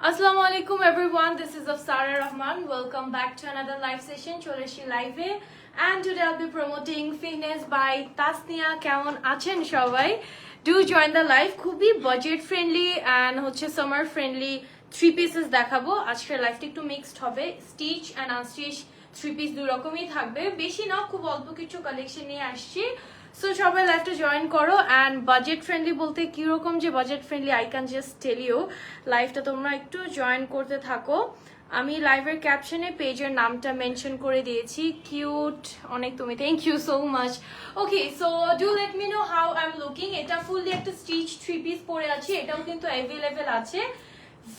Assalamu alaikum everyone, this is Afsara Rahman. Welcome back to another live session, Choleshi Live. And today I'll be promoting Fitness by Tasnia. Kemon achen shobai? Do join the live. Khubi budget friendly and hoche summer friendly 3 pieces দেখাবো আজকের লাইভটা একটু mixed হবে stitch and unstitch 3 piece দুই রকমই থাকবে বেশি না খুব অল্প কিছু কালেকশন নিয়ে আসছি সো সবাই লাইভটা জয়েন করো এন্ড বাজেট ফ্রেন্ডলি বলতে কি রকম যে budget friendly I can just tell you লাইভটা তোমরা একটু জয়েন করতে থাকো আমি লাইভের ক্যাপশনে পেজের নামটা মেনশন করে দিয়েছি কিউট অনেক তুমি thank you so much okay so do let me know how I am looking এটা ফুললি একটা স্টিচ 3 পিস পরে আছি এটাও কিন্তু अवेलेबल আছে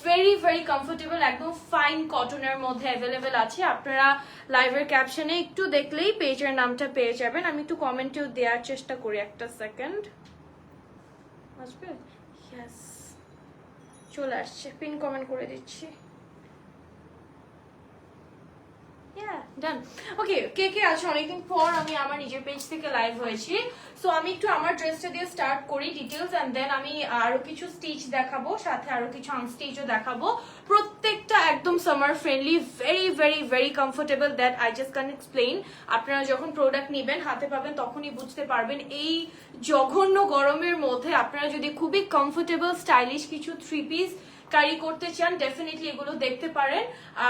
very comfortable একদম ফাইন কটনের মধ্যে अवेलेबल আছে আপনারা লাইভের ক্যাপশনে একটু দেখলেই পেজের নামটা পেয়ে যাবেন আমি একটু কমেন্টেও দেওয়ার চেষ্টা করি একটা সেকেন্ড আসবে यस চলে আসছে পিন কমেন্ট করে দিচ্ছি Yeah, done. Okay, কে আছে অনেকদিন পর আমি আমার নিজের পেজ থেকে লাইভ হয়েছি সো আমি একটু আমার ড্রেসটা দিয়ে স্টার্ট করি ডিটেইলস এন্ড দেন আমি আরো কিছু স্টিচ দেখাবো সাথে আরো কিছু আনস্টিচও দেখাবো প্রত্যেকটা একদম summer friendly very comfortable that I just can explain আপনারা যখন প্রোডাক্ট নেবেন হাতে পাবেন তখনই বুঝতে পারবেন এই জঘন্য গরমের মধ্যে আপনারা যদি খুবই কমফোর্টেবল স্টাইলিশ কিছু 3 পিস ক্যারি করতে চান ডেফিনেটলি এগুলো দেখতে পারেন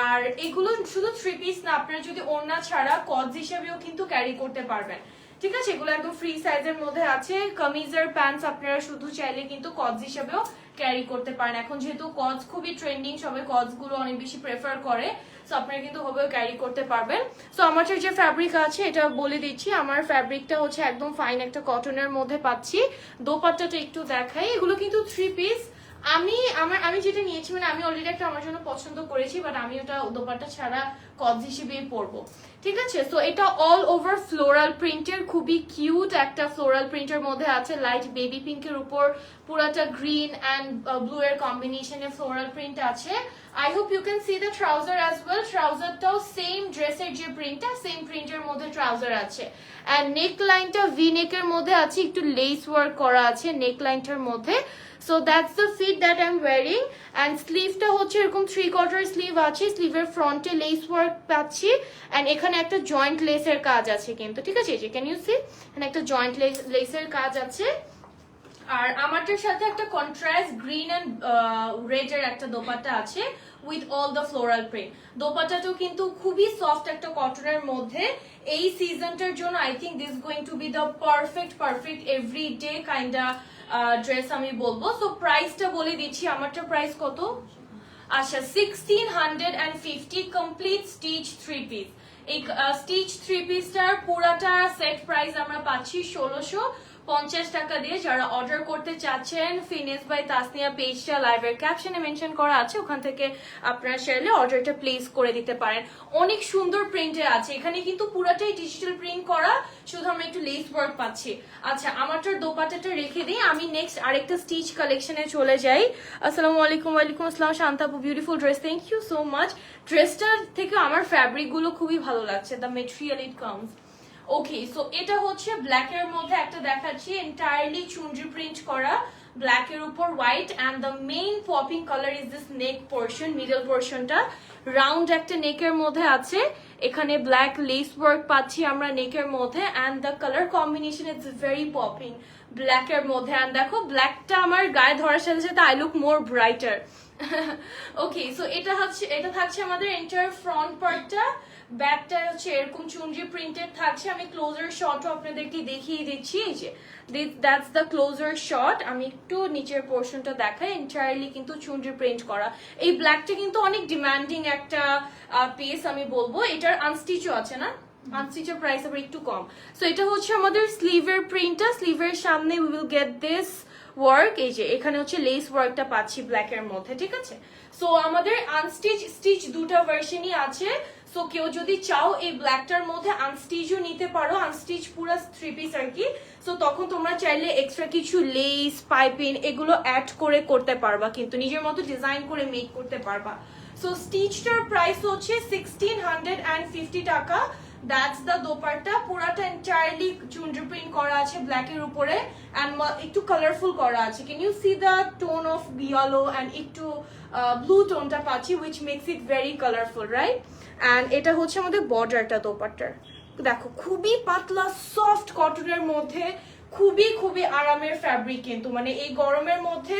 আর এগুলো শুধু 3 পিস না আপনারা যদি ওড়না ছাড়া কজ হিসেবেও কিন্তু ক্যারি করতে পারবেন ঠিক আছে এগুলো একদম ফ্রি সাইজের মধ্যে আছে কামিজের প্যান্টস আপনারা শুধু চাইলে কিন্তু কজ হিসেবেও ক্যারি করতে পারেন এখন যেহেতু কজ খুবই ট্রেন্ডিং সবাই কজ গুলো অনেক বেশি প্রেফার করে সো আপনারা কিন্তু হবেও ক্যারি করতে পারবেন সো আমার যে ফ্যাব্রিক আছে এটা বলে দিচ্ছি আমার ফ্যাব্রিকটা হচ্ছে একদম ফাইন একটা কটনের মধ্যে পাচ্ছি দোপাট্টাটা একটু দেখাই এগুলো কিন্তু 3 পিস আমি যেটা নিয়েছি মানে আমি অলরেডি একটা আমার জন্য পছন্দ করেছি বাট আমি ওটা দোপাট্টা ছাড়া কজ হিসেবেই পরবো ঠিক আছে সো এটা অল ওভার ফ্লোরাল প্রিন্টের খুবই কিউট একটা ফ্লোরাল প্রিন্টের মধ্যে আছে লাইট বেবি পিঙ্কের উপর পুরাটা গ্রিন এন্ড ব্লু এর কম্বিনেশনে ফ্লোরাল প্রিন্ট আছে I hope you can see the trouser as well ট্রাউজারটাও সেম ড্রেসের যে প্রিন্টটা সেম প্রিন্টের মধ্যে ট্রাউজার আছে এন্ড নেক লাইনটা ভি নেকের মধ্যে আছে একটু লেস ওয়ার্ক করা আছে নেক লাইনটার মধ্যে So that's the fit that I'm wearing and sleeve টা হচ্ছে এরকম 3/4 স্লিভ আছে স্লিভের ফ্রন্টে লেস ওয়ার্ক পাচ্ছি এন্ড এখানে একটা জয়েন্ট লেসের কাজ আছে কিন্তু ঠিক আছে যে ক্যান ইউ সি এখানে একটা জয়েন্ট লেসের কাজ আছে আর আমারটার সাথে একটা কন্ট্রাস্ট গ্রিন এন্ড রেড এর একটা দোপাট্টা আছে with all the floral print দোপাট্টাটাও কিন্তু খুবই সফট একটা কটনের মধ্যে এই সিজনটার জন্য I think this going to be the perfect everyday kinda dress আমি বলবো সো প্রাইসটা বলে দিচ্ছি আমারটা প্রাইস কত আচ্ছা 1650 কমপ্লিট স্টিচ 3 পিস এই স্টিচ 3 পিসটার পুরাটা সেট প্রাইস আমরা পাচ্ছি 1650 টাকা দিয়ে যারা অর্ডার করতে চাচ্ছেন ফিটনেস বাই তাসনিয়া পেজটা লাইভের ক্যাপশনে মেনশন করা আছে ওখান থেকে আপনারা চাইলে অর্ডারটা প্লেস করে দিতে পারেন অনেক সুন্দর প্রিন্টে আছে এখানে কিন্তু পুরাটাই ডিজিটাল প্রিন্ট করা শুধু আমরা একটু লেস ওয়ার্ক পাচ্ছি আচ্ছা আমারটার দোপাট্টাটা রেখে দিই আমি নেক্সট আরেকটা স্টিচ কালেকশনে চলে যাই আসসালামু আলাইকুম ওয়ালাইকুম আসসালাম শান্তাপু beautiful dress thank you so much ড্রেসটার থেকে আমার ফ্যাব্রিক গুলো খুবই ভালো লাগছে the material it comes okay so এটা হচ্ছে ব্ল্যাক এর মধ্যে একটা দেখাচ্ছি এন্টায়ারলি চুনরি প্রিন্ট করা ব্ল্যাক এর উপর white and the main popping colour is this neck portion middle পোরশনটা রাউন্ড একটা নেকের মধ্যে আছে এখানে ব্ল্যাক লেস ওয়ার্ক পাচ্ছি আমরা নেকের মধ্যে and the colour combination is very popping black এর মধ্যে এন্ড দেখো ব্ল্যাকটা আমার গায়ে ধরার সাথে সাথে I look more brighter okay so এটা থাকছে আমাদের এন্টায়ার ফ্রন্ট পার্টটা ব্যাকটা হচ্ছে এরকম চুনরি প্রিন্টেড থাকছে আমি ক্লোজার শটও আপনাদেরকে দেখিয়ে দিচ্ছি এই যে দ্যাটস দ্য ক্লোজার শট আমি একটু নিচের পোর্শনটা দেখাই এন্টায়ারলি কিন্তু চুনরি প্রিন্ট করা এই ব্ল্যাকটা কিন্তু অনেক ডিমান্ডিং একটা পিস আমি বলবো এটার আনস্টিচও আছে না আনস্টিচের প্রাইস আবার একটু কম সো এটা হচ্ছে আমাদের স্লিভের প্রিন্টটা স্লিভের সামনে we will get this work এই যে এখানে হচ্ছে লেস ওয়ার্কটা পাচ্ছি ব্ল্যাক এর মধ্যে ঠিক আছে সো আমাদের স্টিচ দুটো ভার্সনই আছে সো কেউ যদি চাও এই ব্ল্যাকটার মধ্যে আনস্টিচও নিতে পারো আনস্টিচ পুরো 3 পিস আর কি সো তখন তোমরা চাইলে এক্সট্রা কিছু লেস পাইপিং এগুলো অ্যাড করে করতে পারবা কিন্তু নিজের মতো ডিজাইন করে মেক করতে পারবা সো স্টিচটার প্রাইস হচ্ছে 1650 টাকা That's the dopatta পুরাটা entirely chundri print করা আছে black এর উপরে and একটু কালারফুল করা আছে. Can you see the tone of yellow and একটু ব্লু টোনটা পাচ্ছি, which makes it very colourful, right? And এটা হচ্ছে আমাদের বর্ডারটা দোপাট্টার। দেখো খুবই পাতলা সফট কটনের মধ্যে, খুবই খুবই আরামের ফ্যাব্রিক কিন্তু, মানে এই গরমের মধ্যে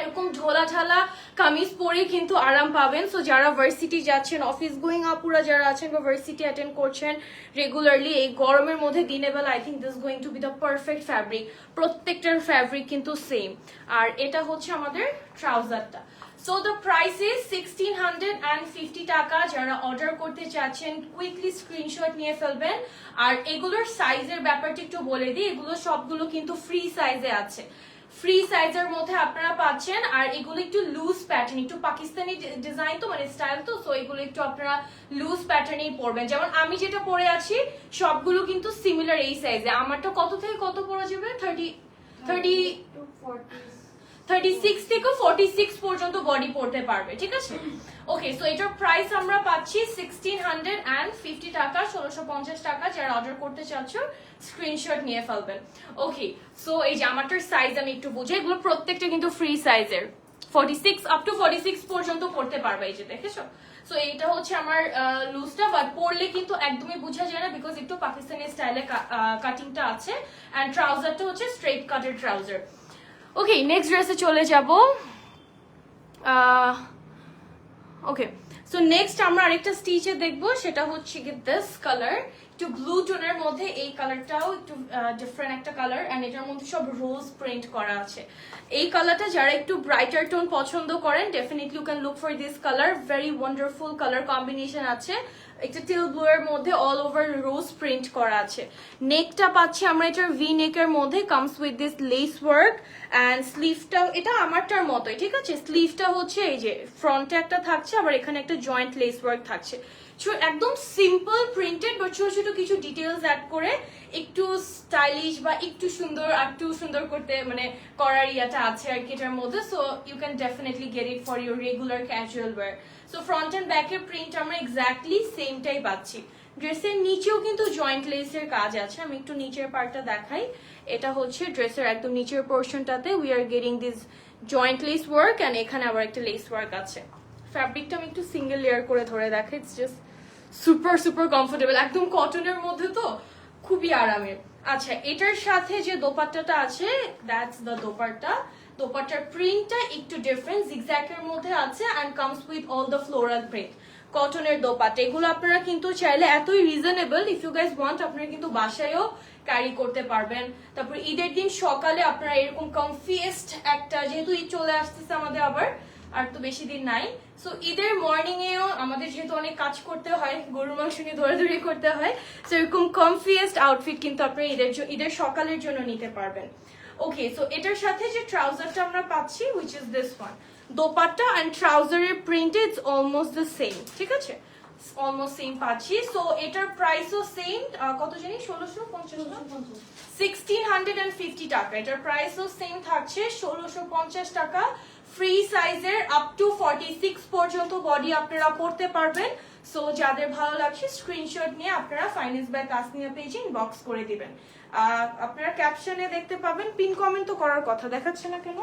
এরকম ঝোলা ঝালা কামিজ পরে কিন্তু আরাম পাবেন। সো যারা ভার্সিটি যাচ্ছেন, অফিস গোয়িং আপুরা যারা আছেন বা ভার্সিটি অ্যাটেন্ড করছেন রেগুলারলি, এই গরমের মধ্যে দিনের বেলা I think this going to be the perfect fabric. প্রত্যেকটার ফ্যাব্রিক কিন্তু সেম। আর এটা হচ্ছে আমাদের ট্রাউজারটা। সো দ্য প্রাইস ইজ 1650 টাকা। যারা অর্ডার করতে চাচ্ছেন কুইকলি স্ক্রিনশট নিয়ে ফেলবেন। আর এগুলোর সাইজের ব্যাপারটা একটু বলে দিই, এগুলো সবগুলো কিন্তু ফ্রি সাইজে আছে, ফ্রি সাইজের মধ্যে আপনারা পাচ্ছেন। আর এগুলো একটু লুজ প্যাটার্ন, একটু পাকিস্তানি ডিজাইন তো, মানে স্টাইল তো, সো এগুলো একটু আপনারা লুজ প্যাটার্নেই পরবেন। যেমন আমি যেটা পরে আছি সবগুলো কিন্তু সিমিলার এই সাইজে। আমারটা কত থেকে কত পরা যাবে? 36 থেকে 46 পর্যন্ত বডি পড়তে পারবে, ঠিক আছে? ওকে, সো এটার প্রাইস আমরা পাচ্ছি 1650 টাকা, 1650 টাকা। যারা অর্ডার করতে চাচ্ছ স্ক্রিনশট নিয়ে ফেলবেন। ওকে, সো এই যে আমারটার সাইজ আমি একটু বুঝাই, এগুলো প্রত্যেকটা কিন্তু ফ্রি সাইজের, 46 আপ টু 46 পর্যন্ত পড়তে পারবে। এই যে দেখেছো? সো এইটা হচ্ছে আমার লুজটা, বাট পরলে কিন্তু একদমই বোঝা যায় না বিকজ একটু পাকিস্তানি স্টাইলে কাটিংটা আছে। অ্যান্ড ট্রাউজারটা হচ্ছে স্ট্রেট কাটের ট্রাউজার। ওকে, নেক্সট ড্রেসে চলে যাব। ওকে, সো নেক্সট আমরা আরেকটা স্টিচে দেখবো, সেটা হচ্ছে কি দিস কালার, একটু ব্লু টোনের মধ্যে। এই কালারটাও একটু ডিফারেন্ট একটা কালার, এন্ড এটার মধ্যে সব রোজ প্রিন্ট করা আছে। এই কালারটা যারা একটু ব্রাইটার টোন পছন্দ করেন, definitely you can look for this colour. Very wonderful colour combination আছে। একটা টিল ব্লু এর মধ্যে অল ওভার রোজ প্রিন্ট করা আছে। নেকটা পাচ্ছি আমরা এটার ভি নেকের মধ্যে, comes with this lace work. And স্লিভটা এটা আমারটার মতোই, ঠিক আছে? স্লিভটা হচ্ছে এই যে ফ্রন্টে একটা থাকছে, আবার এখানে একটা জয়েন্ট লেস ওয়ার্ক থাকছে। একদম সিম্পল প্রিন্টেড, বাট ছোট ছোট কিছু ডিটেলস অ্যাড করে একটু স্টাইলিশ বা একটু সুন্দর, আর একটু সুন্দর করতে মানে করার ইয়াটা আছে আর কি এটার মধ্যে। So you can definitely get it for your regular casual wear. So front and ব্যাকের প্রিন্ট আমরা এক্স্যাক্টলি সেমটাই পাচ্ছি। ড্রেসের নিচেও কিন্তু জয়েন্ট লেসের কাজ আছে। আমি একটু নিচের পার্টটা দেখাই। এটা হচ্ছে ড্রেসের একদম নিচের পোর্শনটাতে we are getting this joint lace work, and এখানে আবার একটা লেস ওয়ার্ক আছে। ফ্যাব্রিকটা আমি একটু সিঙ্গেল লেয়ার করে ধরে দেখাই। It's just super super comfortable, একদম কটনের মধ্যে তো খুবই আরামের। আচ্ছা, এটার সাথে যে দোপাট্টাটা আছে, দ্যাটস দ্য দোপাট্টা। দোপাট্টার প্রিন্টটা একটু ডিফারেন্ট, জিগজ্যাগের মধ্যে আছে and comes with all the floral print. কটনের দোপাট্টা এগুলো আপনারা কিন্তু চাইলে এতই reasonable, if you guys want আপনারা কিন্তু বাসায়ও ক্যারি করতে পারবেন। তারপর ঈদের দিন সকালে আপনারা এরকম কমফিয়েস্ট একটা, যেহেতু ঈদ চলে আসতেছে আমাদের আবার, আর তো বেশি দিন নাই। সো ঈদের মর্নিং এও আমাদের যেহেতু অনেক কাজ করতে হয়, গরুর মাংস নিয়ে দৌড়াদৌড়ি করতে হয়, সো এরকম কমফিয়েস্ট আউটফিট কিন্তু আপনারা ঈদের সকালের জন্য নিতে পারবেন। ওকে, সো এটার সাথে যে ট্রাউজারটা আমরা পাচ্ছি, which is this one, dupatta and ট্রাউজারের print is almost the same, ঠিক আছে? অলমোস্ট সেম পাচ্ছি। সো এটার প্রাইসও সেম, কত জানি 1650 টাকা। এটার প্রাইসও সেম থাকছে 1650 টাকা। ফ্রি সাইজের আপ টু 46 পর্যন্ত বডি আপনারা পড়তে পারবেন। সো যাদের ভালো লাগছে স্ক্রিনশট নিয়ে আপনারা ফাইন্যান্স বাই তাসনিয়া পেজে ইনবক্স করে দিবেন। আপনারা ক্যাপশনে দেখতে পাবেন, পিন কমেন্ট তো করার কথা, দেখাচ্ছে না কেন?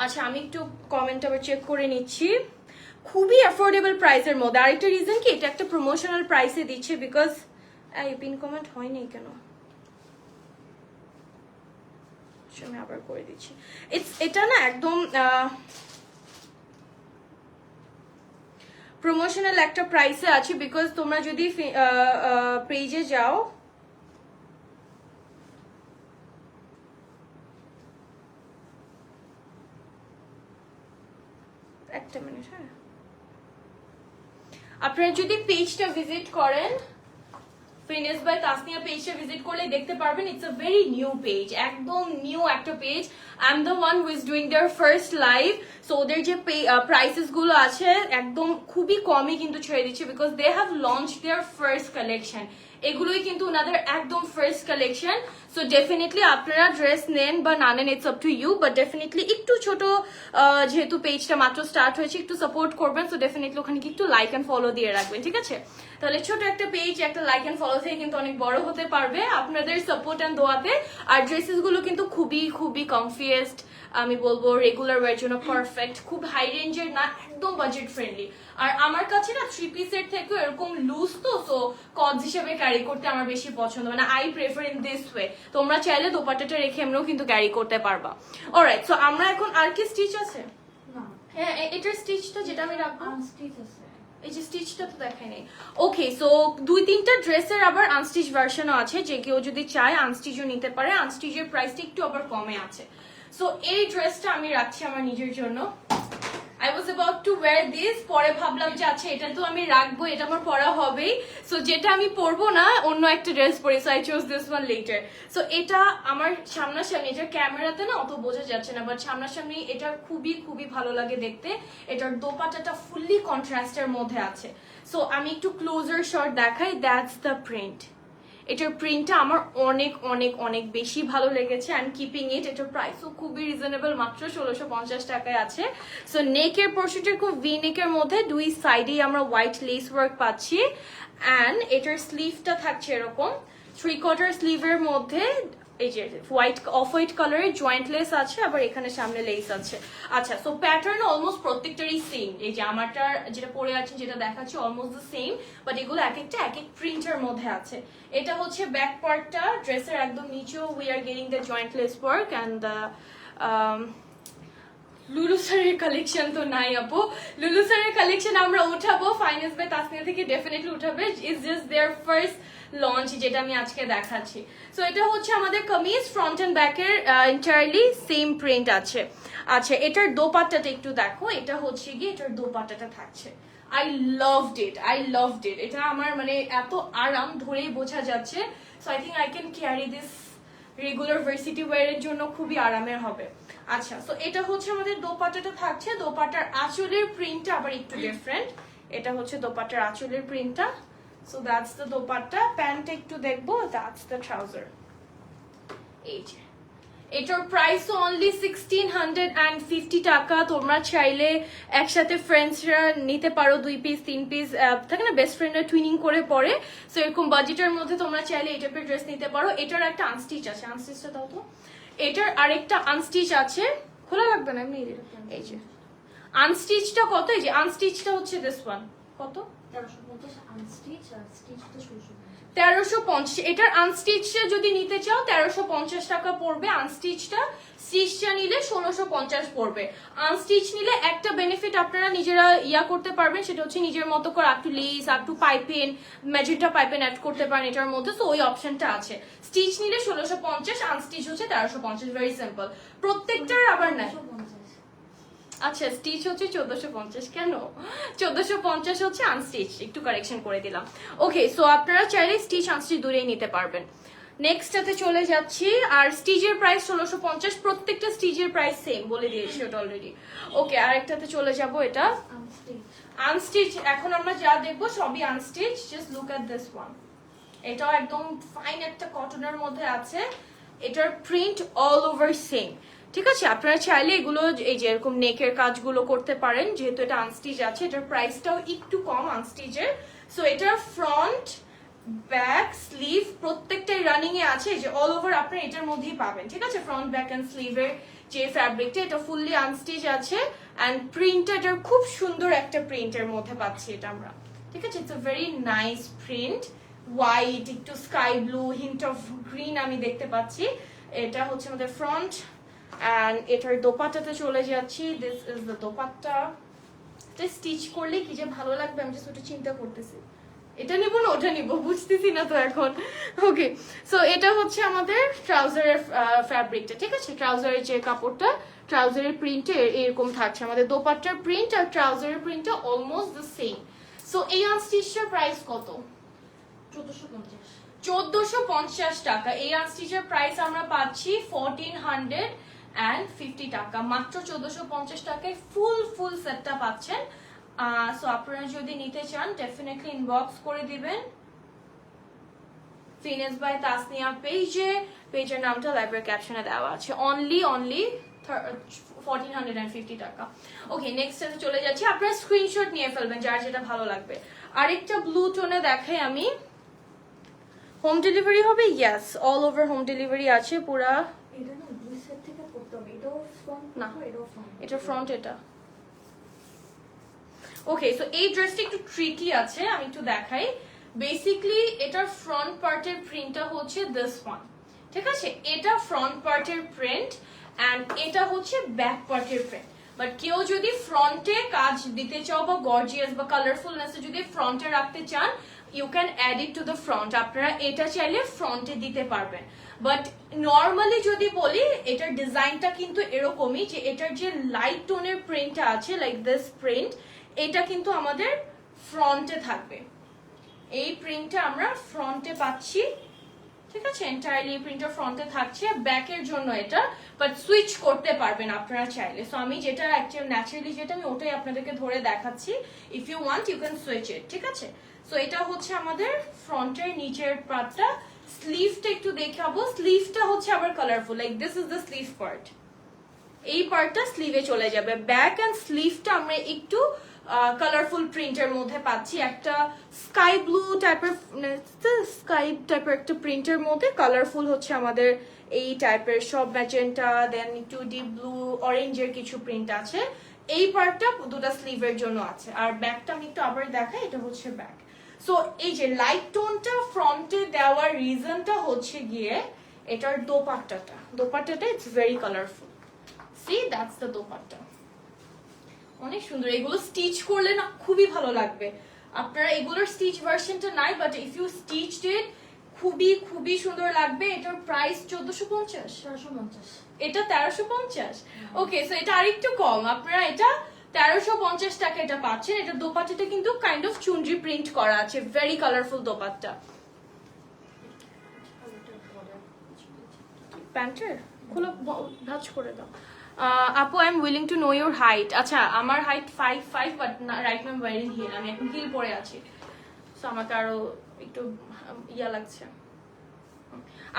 আচ্ছা, আমি একটু কমেন্ট আবার চেক করে নিচ্ছি। খুবই অ্যাফোর্ডেবল প্রাইসের মধ্যে। আরেকটা রিজন কি, এটা একটা প্রমোশনাল প্রাইসে দিচ্ছে, বিকজ এই পিন কমেন্ট হয়নি কেন, আমি আবার করে দিচ্ছি। এটা না একদম প্রমোশনাল একটা প্রাইসে আছে, বিকজ তোমরা যদি পেজে যাও, একটা মিনিট, হ্যাঁ, আপনারা যদি পেজটা ভিজিট করেন, ফাইন্যান্স বাই তাসনিয়া পেজটা ভিজিট করলে দেখতে পারবেন it's a very new page, একদম নিউ একটা পেজ। I am the one who is doing their first live. So ওদের যে প্রাইসেস গুলো আছে একদম খুবই কমই কিন্তু ছেড়ে দিচ্ছে, because they have launch their first collection. এগুলোই কিন্তু ওনাদের একদম ফার্স্ট কালেকশন। সো ডেফিনেটলি আপনারা ড্রেস নেন বা না নেন, it's up to you, but definitely একটু ছোট, যেহেতু পেজটা মাত্র স্টার্ট হয়েছে, একটু সাপোর্ট করবেন। সো ডেফিনেটলি ওখানে কি একটু লাইক অ্যান্ড ফলো দিয়ে রাখবেন, ঠিক আছে? তাহলে ছোট একটা পেজ, একটা লাইক অ্যান্ড ফলো থেকে কিন্তু অনেক বড় হতে পারবে আপনাদের সাপোর্ট অ্যান্ড দোয়াতে। আর ড্রেসেস গুলো কিন্তু খুবই খুবই কমফিয়েস্ট, আমি বলবো রেগুলার ওয়ার জন্য পারফেক্ট, খুব হাই রেঞ্জের না, একদম বাজেট ফ্রেন্ডলি। আর আমার কাছে না 3 পিসের থেকে এরকম লুজ তো, সো কজ হিসেবে ক্যারি করতে আমার বেশি পছন্দ, মানে I prefer in this way. তোমরা চাইলে দোপাট্টাটা রেখে এমনিও কিন্তু ক্যারি করতে পারবা। অলরাইট, সো আমরা এখন আর কি স্টিচ আছে? হ্যাঁ, এটার স্টিচটা যেটা আমি রাখবো স্টিচ আছে, এই যে স্টিচটা তো দেখাই নাই। ওকে, সো 2-3টা ড্রেসের আবার আনস্টিচ ভার্সনও আছে, যে কেউ যদি চায় আনস্টিচও নিতে পারে। আনস্টিচের প্রাইসটা একটু আবার কমে আছে। সো এই ড্রেসটা আমি রাখছি আমার নিজের জন্য। I was about to wear this, পরে ভাবলাম যে আচ্ছা এটা তো আমি রাখবো, এটা আমার পরা হবেই, সো যেটা আমি পরবো না অন্য একটা ড্রেস পরি, so I chose this one later. সো এটা আমার সামনাসামনি, এটা ক্যামেরাতে না অত বোঝা যাচ্ছে না, বাট সামনাসামনি এটা খুবই খুবই ভালো লাগে দেখতে। এটার দোপাট্টাটা ফুললি কন্ট্রাস্টের মধ্যে আছে। সো আমি একটু ক্লোজার শট দেখাই, দ্যাটস দ্য প্রিন্ট। এটার প্রিন্টটা আমার অনেক অনেক অনেক বেশি ভালো লেগেছে, অ্যান্ড কিপিং ইট। এটার প্রাইসও খুবই রিজনেবল, মাত্র 1650 টাকায় আছে। সো নেকের পোর্শনটা খুব ভি নেকের মধ্যে, দুই সাইডেই আমরা হোয়াইট লেস ওয়ার্ক পাচ্ছি, অ্যান্ড এটার স্লিভটা থাকছে এরকম 3/4 স্লিভের মধ্যে, এই যে হোয়াইট অফ হোয়াইট কালারের জয়েন্ট লেস আছে, আবার এখানে সামনে লেস আছে। আচ্ছা, সো প্যাটার্ন অলমোস্ট প্রত্যেকটারই সেম। এই যে আমারটার যেটা পরে আছে, যেটা দেখাচ্ছি অলমোস্ট দ্য সেম, বাট এগুলো এক একটা এক এক প্রিন্টের মধ্যে আছে। এটা হচ্ছে ব্যাক পার্টটা, ড্রেসের একদম নিচেও we are getting the joint lace work and the লুলু স্যারের কালেকশন তো নাই আপু, লুলু স্যারের কালেকশন আমরা উঠাবো, ফাইন্যান্স বাই তাসনিয়া থেকে ডেফিনেটলি উঠাবে, is just their first launch যেটা আমি আজকে দেখাচ্ছি। সো এটা হচ্ছে আমাদের কামিজ, ফ্রন্ট এন্ড ব্যাকের এন্টায়ারলি সেম প্রিন্ট আছে। আচ্ছা, এটার দোপাট্টাটা একটু দেখো, এটা হচ্ছে গিয়ে এটার দোপাট্টাটা থাকছে, I loved it, I loved it. এটা আমার মানে এত আরাম, ধরেই বোঝা যাচ্ছে। So I think I can carry this regular varsity ওয়্যারের জন্য, খুবই আরামের হবে। আচ্ছা, সো এটা হচ্ছে আমাদের দোপাট্টাটা থাকছে। দোপাট্টার আঁচলের প্রিন্টটা আবার একটু ডিফারেন্ট, এটা হচ্ছে দোপাট্টার আঁচলের প্রিন্টটা। So that's the dupatta. প্যান্টটা একটু দেখবো, দ্যাটস দ্য ট্রাউজার। এই যে এটার প্রাইস অনলি 1650 টাকা। তোমরা চাইলে একসাথে ফ্রেন্ডসরা নিতে পারো, 2 পিস 3 পিস থাকে না, বেস্ট ফ্রেন্ডরা টুইনিং করে পরে। সো এরকম বাজেটের মধ্যে তোমরা চাইলে এই টাইপের ড্রেস নিতে পারো। এটার একটা আনস্টিচ আছে, আনস্টিচটা দাও তো। এটার আরেকটা আনস্টিচ আছে, খোলা লাগবে না এমনি। এই যে আনস্টিচটা কত, এই যে আনস্টিচটা হচ্ছে দিস ওয়ান, কত 1350 আনস্টিচ, আর স্টিচ তো 1350। এটার আনস্টিচটা যদি নিতে চাও 1350 টাকা পড়বে আনস্টিচটা, স্টিচটা নিলে 1650 পড়বে। আনস্টিচ নিলে একটা বেনিফিট আপনারা নিজেরা ইয়া করতে পারবেন, সেটা হচ্ছে নিজের মতো করে একটু লেস, একটু পাইপেন, ম্যাজেন্টা পাইপেন অ্যাড করতে পারেন এটার মধ্যে, তো ওই অপশনটা আছে। স্টিচ নিলে 1650, আনস্টিচ হচ্ছে 1350, ভেরি সিম্পল। প্রত্যেকটার আবার নাই। আচ্ছা, স্টিচ হচ্ছে 1450, কেন 1450 হচ্ছে আনস্টিচ, একটু কারেকশন করে দিলাম। ওকে, সো আপনারা চাইলে স্টিচ আনস্টিচ দূরেই নিতে পারবেন। নেক্সটটাতে চলে যাচ্ছি, আর স্টিচের প্রাইস 1650, প্রত্যেকটা স্টিচের প্রাইস সেম, বলে দিয়েছি ওটা অলরেডি। ওকে, আরেকটাতে চলে যাব, এটা আনস্টিচ। এখন আমরা যা দেখবো সবই unstitch, just look at this one. এটাও একদম ফাইন একটা কটনের মধ্যে আছে, এটার প্রিন্ট অল ওভার সেম। ঠিক আছে, আপনারা চাইলে এগুলো এই যে এরকম নেকের কাজগুলো করতে পারেন, যেহেতু এটা আনস্টিচ আছে। এটার প্রাইসটাও একটু কম আনস্টিচের। সো এটার ফ্রন্ট, ব্যাক, স্লিভ প্রত্যেকটাই রানিং এ আছে, যে অল ওভার আপনারা এটার মধ্যেই পাবেন। ঠিক আছে, ফ্রন্ট, ব্যাক এন্ড স্লিভের যে ফ্যাব্রিকটা, এটা ফুললি আনস্টিচ আছে, এন্ড প্রিন্টটা এটার খুব সুন্দর একটা প্রিন্টের মধ্যে পাচ্ছি এটা আমরা। ঠিক আছে, it's a very nice print, white, একটু sky blue, hint of green আমি দেখতে পাচ্ছি। এটা হচ্ছে আমাদের ফ্রন্ট, and এটার দোপাট্টাতে চলে যাচ্ছি। This is the dupatta. এটা স্টিচ করলে কি যে ভালো লাগবে, আমি জাস্ট ওটা চিন্তা করতেছি, এটা নিব না ওটা নিব, বুঝতেছি না তো এখন। ওকে, সো এটা হচ্ছে আমাদের ট্রাউজারের ফ্যাব্রিকটা। ঠিক আছে, ট্রাউজারের যে কাপড়টা, ট্রাউজারের প্রিন্টে এরকম থাকছে। আমাদের দোপাট্টার প্রিন্ট আর ট্রাউজারের প্রিন্টটা অলমোস্ট দ্য সেম। সো এই আনস্টিচটার প্রাইস কত? 1450 টাকা। এই আনস্টিচের প্রাইস আমরা পাচ্ছি 1450 টাকা, মাত্র 1450 টাকায় ফুল সেটটা পাচ্ছেন। সো আপনারা যদি নিতে চান ডেফিনেটলি ইনবক্স করে দিবেন। ফিনেস বাই তাসনিয়া পেজের নামটা লাইভের ক্যাপশনে দেওয়া আছে। অনলি 1450 টাকা। ওকে, নেক্সট চলে যাচ্ছি। আপনারা স্ক্রিনশট নিয়ে ফেলবেন যার যেটা ভালো লাগবে। আরেকটা ব্লু টোনে দেখাই আমি। হোম ডেলিভারি হবে? Yes, all over home delivery আছে পুরা। এটা না দুই সাইড থেকে পড়তে হবে, এটাও ফ্রন্ট না, এটাও ফ্রন্ট। এটা ফ্রন্ট এটা। ওকে, সো এই ড্রেসটা একটু ট্রিকি আছে, আমি একটু দেখাই। বেসিক্যালি এটার ফ্রন্ট পার্টের প্রিন্টটা হচ্ছে দিস ওয়ান, ঠিক আছে? এটা ফ্রন্ট পার্টের প্রিন্ট এন্ড এটা হচ্ছে ব্যাক পার্টের প্রিন্ট। বাট কেউ যদি ফ্রন্টে কাজ দিতে চাও বা গর্জিয়াস বা কালারফুলনেস যদি ফ্রন্টে রাখতে চান, you can add it to the front. আপনারা এটা চাইলে ফ্রন্টে দিতে পারবেন। বাট নর্মালি যদি বলি, এটার ডিজাইনটা কিন্তু এরকমই যে এটার যে লাইট টোনের প্রিন্টটা আছে লাইক দিস প্রিন্ট, এটা কিন্তু আমাদের ফ্রন্টে থাকবে। এই প্রিন্টটা আমরা ফ্রন্টে পাচ্ছি, ঠিক আছে? এন্টায়ারলি এই প্রিন্টটা ফ্রন্টে থাকছে। ব্যাকের জন্য এটা, বাট সুইচ করতে পারবেন আপনারা চাইলে। সো আমি যেটা অ্যাকচুয়ালি ন্যাচারালি যেটা আমি ওটাই আপনাদেরকে ধরে দেখাচ্ছি। If you want you can switch it, ঠিক আছে? সো এটা হচ্ছে আমাদের ফ্রন্টের নিচের পার্টটা। স্লিভটা একটু দেখাবো। স্লিভটা হচ্ছে আবার colourful, like this is the sleeve part. এই পার্টটা স্লিভে চলে যাবে। ব্যাক এন্ড স্লিভটা আমরা একটু কালারফুল প্রিন্টের মধ্যে পাচ্ছি। একটা স্কাই ব্লু টাইপের একটা প্রিন্টের মধ্যে কালারফুল হচ্ছে আমাদের এই টাইপের সব ম্যাজেন্টা, দেন একটু ডিপ ব্লু, অরেঞ্জের কিছু প্রিন্ট আছে। এই পার্টটা দুটো স্লিভের জন্য আছে। আর ব্যাকটা আমি একটু আবার দেখাই, এটা হচ্ছে ব্যাক। সো এই যে লাইট টোনটা ফ্রন্টে দেওয়ার রিজনটা হচ্ছে গিয়ে এটার দোপাট্টাটা it's very colourful. See that's the dupatta, অনেক সুন্দর। এগুলো স্টিচ করলে না খুবই ভালো লাগবে। আপনারা এগুলোর স্টিচ ভার্সনটা নাই, বাট ইফ ইউ স্টিচড ইট খুবই সুন্দর লাগবে। এটার প্রাইস 1450, 450। এটা 1350। ওকে, সো এটা আরেকটু কম। আপনারা এটা 1350 টাকা এটা পাচ্ছেন। এটা দোপাট্টাটা কিন্তু কাইন্ড অফ চুনরি প্রিন্ট করা আছে, ভেরি কালারফুল দোপাট্টা। প্যান্টের খুলে ভাঁজ করে দাও। আপু, I am willing to know your height. আচ্ছা, আমার height 5'5", but right now wearing heel. আমি এখন হিল পরে আছি, সো আমাকে আরো একটু ইয়া লাগছে।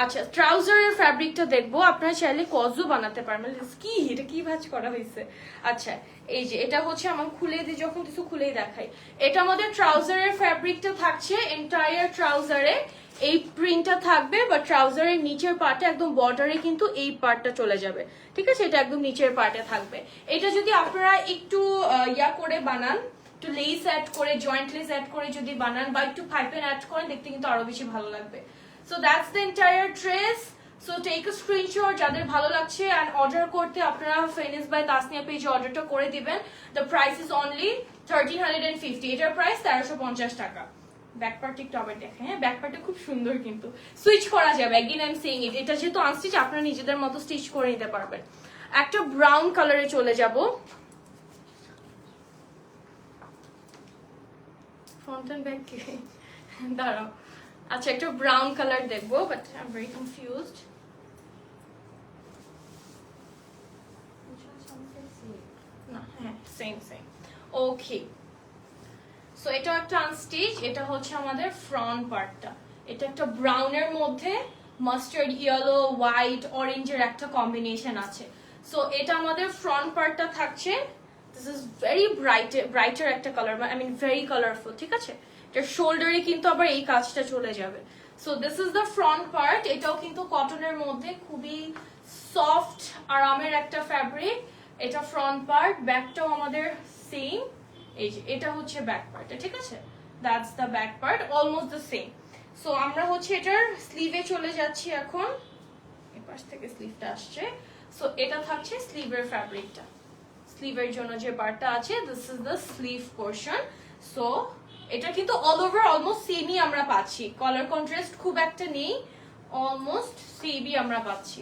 আচ্ছা, ট্রাউজারের ফ্যাব্রিকটা দেখবো। আপনারা চাইলে কজও বানাতে পারবেন। কি এটা কি ভাঁজ করা হয়েছে? আচ্ছা, এই যে এটা হচ্ছে আমার খুলে দিই, যখন কিছু খুলেই দেখাই। এটা আমাদের ট্রাউজারের ফ্যাব্রিকটা থাকছে। এন্টায়ার ট্রাউজারে এই প্রিন্টটা থাকবে, বা ট্রাউজারের নিচের পার্টে একদম বর্ডারে কিন্তু এই পার্টটা চলে যাবে, ঠিক আছে? এটা একদম নিচের পার্টে থাকবে। এটা যদি আপনারা একটু ইয়া করে বানান, একটু লেস অ্যাড করে, জয়েন্ট লেস অ্যাড করে যদি বানান, বা একটু পাইপেন অ্যাড করেন, দেখতে কিন্তু আরো বেশি ভালো লাগবে। So that's the entire dress. So take a screenshot যাদের ভালো লাগছে, অ্যান্ড অর্ডার করতে আপনারা ফিনেস বাই তাসনিয়া পেজে অর্ডারটা করে দিবেন। The price is only 1350। এটার প্রাইস 1350 টাকা। ব্যাক পার্ট একটু আবার দেখেন। হ্যাঁ, ব্যাক পার্টটা খুব সুন্দর, কিন্তু সুইচ করা যাবে। অ্যাগেন আই এম সেইং ইট, এটা যেহেতু আনস্টিচ আপনারা নিজেদের মতো স্টিচ করে নিতে পারবেন। একটা ব্রাউন কালারে চলে যাব। ফ্রন্ট এন্ড ব্যাক কি দাঁড়াও। আচ্ছা, একটা ব্রাউন কালার দেখবো, but I am very confused. না, হ্যাঁ, সেম। ওকে, সো এটা একটা আনস্টিচ। এটা হচ্ছে আমাদের ফ্রন্ট পার্টটা। এটা একটা ব্রাউনের মধ্যে মাস্টার্ড ইয়েলো, হোয়াইট, অরেঞ্জের একটা কম্বিনেশন আছে। সো এটা আমাদের ফ্রন্ট পার্টটা থাকছে। দিস ইজ ভেরি ব্রাইটার একটা colour, I mean very colourful, ঠিক আছে? এটার শোল্ডারে কিন্তু আবার এই কাজটা চলে যাবে। So this is the front part. এটাও কিন্তু কটনের মধ্যে খুবই সফট আরামের একটা ফ্যাব্রিক। এটা ফ্রন্ট পার্ট। ব্যাকটাও আমাদের সেম। এই যে এটা হচ্ছে ব্যাক পার্ট, ঠিক আছে? That's the back part, almost the same. So আমরা হচ্ছে এটার স্লিভে চলে যাচ্ছি এখন। এই পাশ থেকে স্লিভটা আসছে। সো এটা থাকছে স্লিভের ফ্যাব্রিকটা। স্লিভের জন্য যে পার্টটা আছে, this is the sleeve portion. So এটা কিন্তু অল ওভার অলমোস্ট সেমই আমরা পাচ্ছি। কালার কন্ট্রাস্ট খুব একটা নেই, অলমোস্ট সেমই আমরা পাচ্ছি।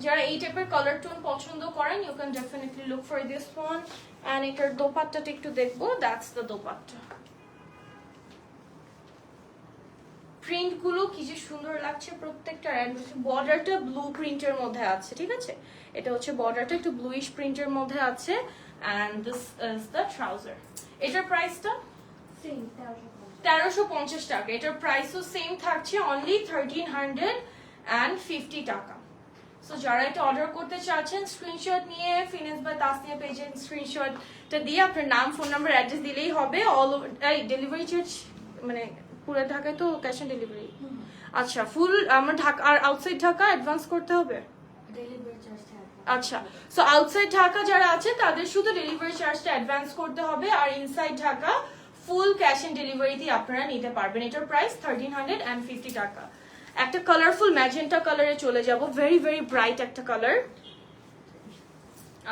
যারা এই টাইপের কালার টোন পছন্দ করেন, you can definitely look for this one. And এটার দোপাট্টাটা একটু দেখবো। That's the dupatta. প্রিন্ট গুলো কি যে সুন্দর লাগছে প্রত্যেকটা। এন্ড বর্ডারটা ব্লু প্রিন্টের মধ্যে আছে, ঠিক আছে? এটা হচ্ছে বর্ডারটা একটু ব্লুইশ প্রিন্টের মধ্যে আছে। And this is the trouser. এটার প্রাইসটা সেম 1350। 1350 টাকা। এটার প্রাইসও সেম থাকছে, অনলি 1350 টাকা। সো যারা এটা অর্ডার করতে চাচ্ছেন স্ক্রিনশট নিয়ে ফিনেস বাই তাসনিয়া পেজের স্ক্রিনশটটা দিয়ে আপনার নাম, ফোন নাম্বার, অ্যাড্রেস দিলেই হবে। অল ডেলিভারি চার্জ মানে পুরো ঢাকায় তো ক্যাশ অন ডেলিভারি? আচ্ছা, ফুল আমার ঢাকা আর আউটসাইড ঢাকা অ্যাডভান্স করতে হবে? ডেলিভারি চার্জটা আচ্ছা, সো আউটসাইড ঢাকা যারা আছে তাদের শুধু ডেলিভারি চার্জটা অ্যাডভান্স করতে হবে, আর inside Dhaka full cash on ডেলিভারিতে আপনারা নিতে পারবেন। এটার প্রাইস 1350 টাকা। একটা কালারফুল ম্যাজেন্টা কালারে চলে যাব, ভেরি ভেরি ব্রাইট একটা কালার।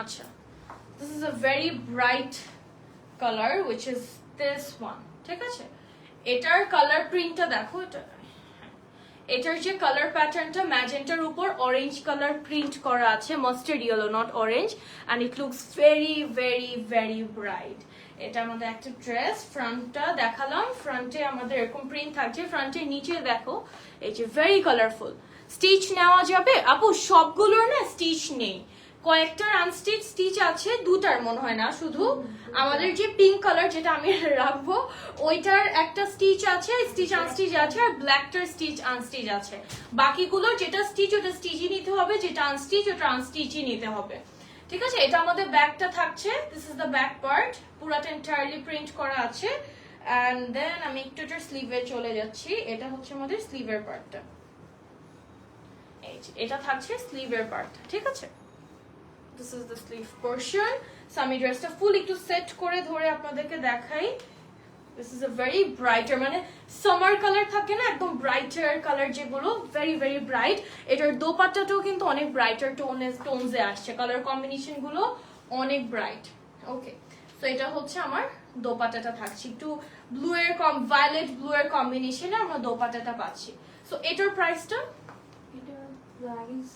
আচ্ছা, this is a very bright colour which is this one, ঠিক আছে? এটার কালার প্রিন্টটা দেখো, এটার যে কালার প্যাটার্নটা ম্যাজেন্টার উপর অরেঞ্জ কালার প্রিন্ট করা আছে, mustard yellow not orange, and it looks very very very bright. এটা আমাদের একটা ড্রেস, ফ্রন্টটা দেখালাম, ফ্রন্টে আমাদের এরকম প্রিন্ট থাকছে, ফ্রন্টের নিচে দেখো এই যে ভেরি কালারফুল। স্টিচ নেওয়া যাবে আপু? সবগুলোর না স্টিচ নেই, কয়েকটার আনস্টিচ স্টিচ আছে, দুটার মনে হয় না, শুধু আমাদের যে পিঙ্ক কালার যেটা আমি রাখবো ওইটার একটা স্টিচ আছে, স্টিচ আনস্টিচ আছে, আর ব্ল্যাকটার স্টিচ আনস্টিচ আছে। বাকিগুলো যেটা স্টিচ ওটা স্টিচই নিতে হবে, যেটা আনস্টিচ ওটা আনস্টিচই নিতে হবে, ঠিক আছে? এটা আমাদের ব্যাকটা থাকছে, this is the back part, পুরাটা এন্টায়ারলি প্রিন্ট করা আছে। এন্ড দেন আমি একটু এটার স্লিভে চলে যাচ্ছি, এটা হচ্ছে আমাদের স্লিভের পার্টটা, এই যে এটা থাকছে স্লিভের পার্টটা, ঠিক আছে? This is the sleeve portion. So আমি ড্রেসটা ফুল একটু সেট করে ধরে আপনাদেরকে দেখাই। This is a very brighter, মানে সামার কালার থাকে না, একদম ব্রাইটার কালার যেগুলো, ভেরি ভেরি ব্রাইট। এটার দোপাট্টাটাও কিন্তু অনেক ব্রাইটার টোনসে আসছে, কালার কম্বিনেশন গুলো অনেক ব্রাইট। ওকে, সো এটা হচ্ছে আমার দোপাট্টাটা থাকছে, একটু ব্লু এর ভায়োলেট ব্লু এর কম্বিনেশনে আমরা দোপাট্টাটা পাচ্ছি। সো এটার প্রাইসটা, এটার প্রাইস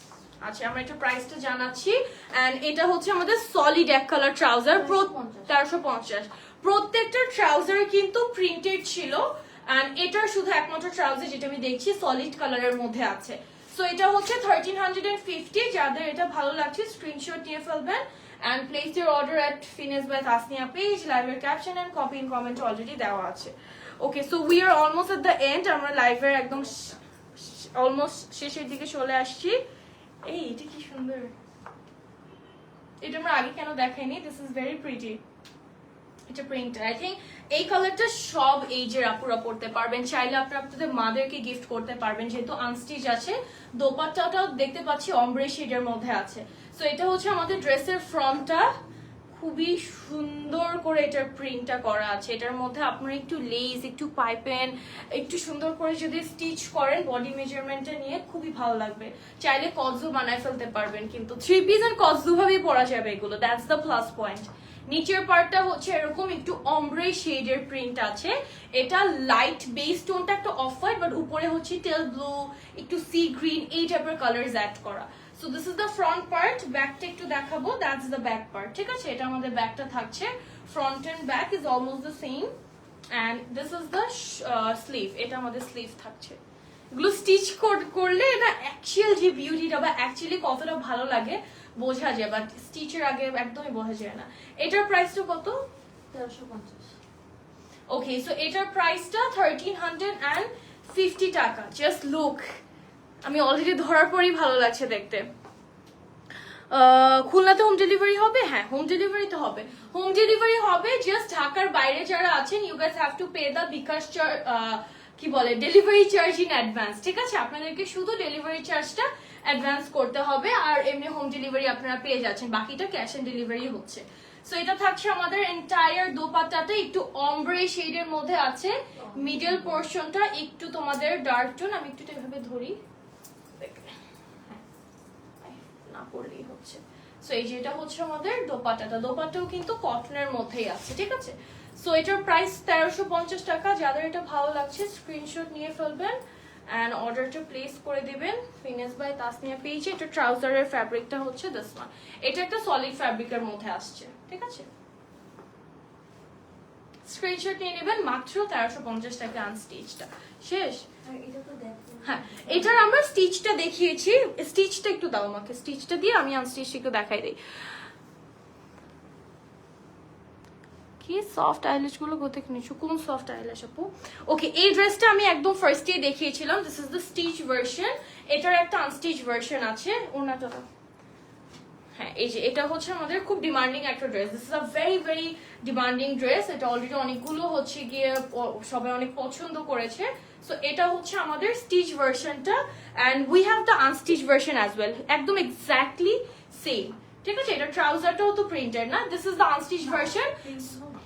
আচ্ছা আমরা একটু প্রাইসটা জানাচ্ছি। এন্ড এটা হচ্ছে আমাদের সলিড এক কালার ট্রাউজার, 1350। প্রত্যেকটা ট্রাউজার কিন্তু প্রিন্টেড ছিল, এন্ড এটার শুধু একমাত্র ট্রাউজার যেটা আমি দেখছি সলিড কালারের মধ্যে আছে। সো এটা হচ্ছে 1350। যাদের এটা ভালো লাগছে স্ক্রিনশট নিয়ে ফেলবেন and place your order at Finesse by Tasnia page. লাইভের caption and copy in comment already দেওয়া আছে। Okay, so we are almost at the end, আমরা লাইভের একদম অলমোস্ট শেষের দিকে চলে আসছি। এই এটা কি সুন্দর, এটা আমরা আগে কেন দেখাইনি? This is very pretty. এটা প্রিন্ট, আই থিঙ্ক এই কালারটা সব এজের আপুরা পড়তে পারবেন, চাইলে আপনারা আপনাদের মাদেরকে গিফট করতে পারবেন, যেহেতু আনস্টিচ আছে। দোপাট্টাটাও দেখতে পাচ্ছি অমব্রে শেডের মধ্যে আছে। সো এটা হচ্ছে আমাদের ড্রেসের ফ্রন্টটা, খুবই সুন্দর করে এটার প্রিন্টটা করা আছে। এটার মধ্যে আপনারা একটু লেস, একটু পাইপেন, একটু সুন্দর করে যদি স্টিচ করেন বডি মেজারমেন্টটা নিয়ে, খুবই ভালো লাগবে। চাইলে কজু বানায় ফেলতে পারবেন, কিন্তু থ্রি পিস আর কজু ভাবেই পরা যাবে এগুলো, দ্যাটস দ্য প্লাস পয়েন্ট। নিচের পার্টটা হচ্ছে এরকম একটু অমব্রে শেডের প্রিন্ট আছে, এটা লাইট বেস টোনটা একটা অফ হোয়াইট, বাট উপরে হচ্ছে টেল ব্লু, একটু সি গ্রিন, এই টাইপের কালারস অ্যাড করা। So this is the front part, ব্যাকটা একটু দেখাবো, দ্যাটস দ্য ব্যাক পার্ট, ঠিক আছে? এটা আমাদের ব্যাকটা থাকছে, front and back is almost the same. And this is the sleeve, এটা আমাদের স্লিভ থাকছে। এগুলো স্টিচ করলে এটা অ্যাকচুয়াল যে বিউটিটা বা অ্যাকচুয়ালি কতটা ভালো লাগে বোঝা যায়, বাট স্টিচের আগে একদমই বোঝা যায় না। এটার প্রাইসটা কত? 1350। ওকে, সো এটার প্রাইসটা 1350 টাকা। জাস্ট লুক, আমি অলরেডি ধরার পরই ভালো লাগছে দেখতে। খুলনাতে হোম ডেলিভারি হবে? হ্যাঁ, হোম ডেলিভারি তো হবে, হোম ডেলিভারি হবে। জাস্ট ঢাকার বাইরে যারা আছেন, you guys have to pay the bKash কি বলে ডেলিভারি চার্জ ইন অ্যাডভান্স, ঠিক আছে? আপনাদেরকে শুধু ডেলিভারি চার্জটা অ্যাডভান্স করতে হবে, আর এমনি হোম ডেলিভারি আপনারা পেয়ে যাচ্ছেন, বাকিটা ক্যাশ অন ডেলিভারি হচ্ছে। সো এটা থাকছে আমাদের এন্টায়ার দোপাট্টাটা, একটু অমব্রে শেডের মধ্যে আছে, মিডল পোর্শনটা একটু তোমাদের ডার্ক টোন। আমি একটু এভাবে ধরি, না পড়লেই হচ্ছে। সো এই যেটা হচ্ছে আমাদের দোপাট্টাটা, দোপাট্টাও কিন্তু কটনের মধ্যেই আছে, ঠিক আছে? সো এটার প্রাইস 1350 টাকা। যাদের এটা ভালো লাগছে স্ক্রিনশট নিয়ে ফেলবেন এন্ড অর্ডারটা প্লেস করে দিবেন ফিনেস বাই তাসনিয়া পেজে। এটা ট্রাউজারের ফ্যাব্রিকটা হচ্ছে দিস ওয়ান, এটা একটা সলিড ফ্যাব্রিকের মধ্যে আসছে, ঠিক আছে? স্ক্রিনশট নিয়ে নেবেন, মাত্র 1350 টাকা আনস্টিচটা। শেষ? আর এটা তো দেখো, হ্যাঁ, এটার আমরা স্টিচটা দেখিয়েছি, স্টিচটা একটু দাও আমাকে, স্টিচটা দিয়ে আমি আনস্টিচটা একটু দেখাই দিই। কি সফট আইল্যাশ গুলো কোথায় কিনেছো? কোন সফট আইল্যাশ আপু? ওকে, এই ড্রেসটা আমি একদম ফার্স্টে দেখিয়েছিলাম। This is the stitch version. এটার একটা আনস্টিচ ভার্সন আছে। ওনাটা হ্যাঁ, এই যে এটা হচ্ছে আমাদের খুব ডিমান্ডিং একটা dress. This is a very very demanding dress. এটা অলরেডি অনেকগুলো হচ্ছে গিয়ে সবাই অনেক পছন্দ করেছে। সো এটা হচ্ছে আমাদের স্টিচ ভার্সনটা, and we have the unstitch version as well, একদম এক্স্যাক্টলি সেম। ঠিক আছে, এটা ট্রাউজারটাও তো প্রিন্টেড না? This is the unstitch version.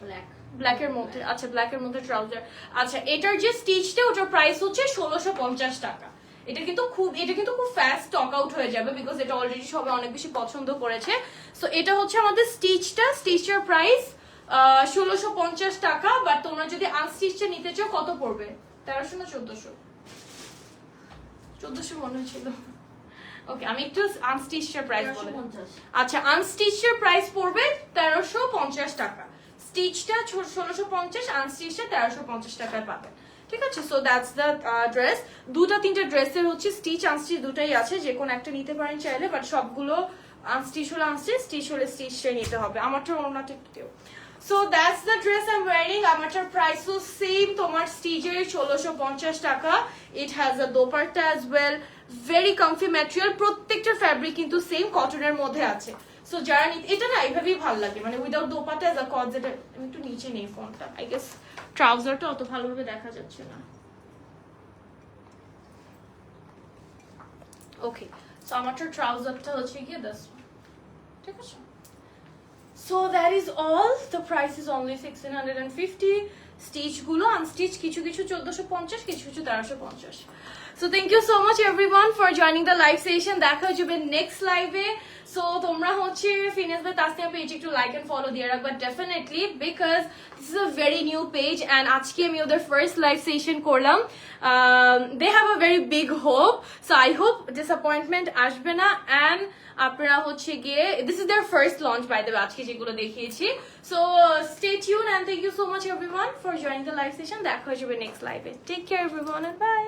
Black ব্ল্যাকের মধ্যে, আচ্ছা ব্ল্যাকের মধ্যে ট্রাউজার। আচ্ছা, এটার যে স্টিচটা ওটার প্রাইস হচ্ছে 1650 টাকা। এটা কিন্তু খুব ফাস্ট স্টক আউট হয়ে যাবে, বিকজ এটা অলরেডি সবাই অনেক বেশি পছন্দ করেছে। সো এটা হচ্ছে আমাদের স্টিচটার প্রাইস 1650 টাকা। বাট তোমরা যদি আনস্টিচটা নিতে চাও কত পড়বে? 1300 না 1400? 1400 মনে হচ্ছিল। ওকে, আমি একটু আনস্টিচটার প্রাইস বলে। 1350 আচ্ছা, আনস্টিচের প্রাইস পড়বে 1350 টাকা। স্টিচটা 1650, আনস্টিচটা 1350 টাকায় পাবে। ঠিক আছে, সো দ্যাটস দ্য ড্রেস। দুটা তিনটা ড্রেসের হচ্ছে স্টিচ আনস্টিচ দুটাই আছে, যে কোনো একটা নিতে পারেন চাইলে, বাট সবগুলো আনস্টিচ হলে আনস্টিচ, স্টিচ হলে স্টিচটাই নিতে হবে। আমারটা ওনাটা একটু দিও। So that's the dress I am wearing. আমারটার প্রাইসও সেম তোমার স্টিচের 1650 টাকা। It has a dupatta as well, very comfy material. প্রত্যেকটা ফ্যাব্রিক কিন্তু সেম কটনের মধ্যে আছে। সো যারা এটা না এইভাবেই ভালো লাগে, মানে উইদাউট দোপাট্টা অ্যাজ আ কট। যেটা আমি একটু নিচে নেই ফোনটা, আই গেস ট্রাউজারটা অত ভালোভাবে দেখা যাচ্ছে না। ওকে, সো আমারটা ট্রাউজারটা হচ্ছে গিয়ে দিস ওয়ান। ঠিক আছে, so that is all. The price is only 1650। Stitch গুলো আনস্টিচ কিছু কিছু 1450, কিছু কিছু 1350। So thank you so much everyone for joining the live session. দেখা হয়ে যাবে নেক্সট লাইভে। সো তোমরা হচ্ছে ফিনেস বাই তাসনিয়া পেজ একটু লাইক এন্ড ফলো দিয়ে রাখবা definitely, because this is a very new page, and আজকে আমি ওদের ফার্স্ট লাইভ সেশন করলাম। They have a very big hope, so I hope disappointment আসবে না। অ্যান্ড আপনারা হচ্ছে গিয়ে this is their first launch by the আজকে যেগুলো দেখিয়েছি। So stay tune and thank you so much everyone for joining the live session. দেখা হয়ে যাবে নেক্সট লাইভে। Take care everyone, and by.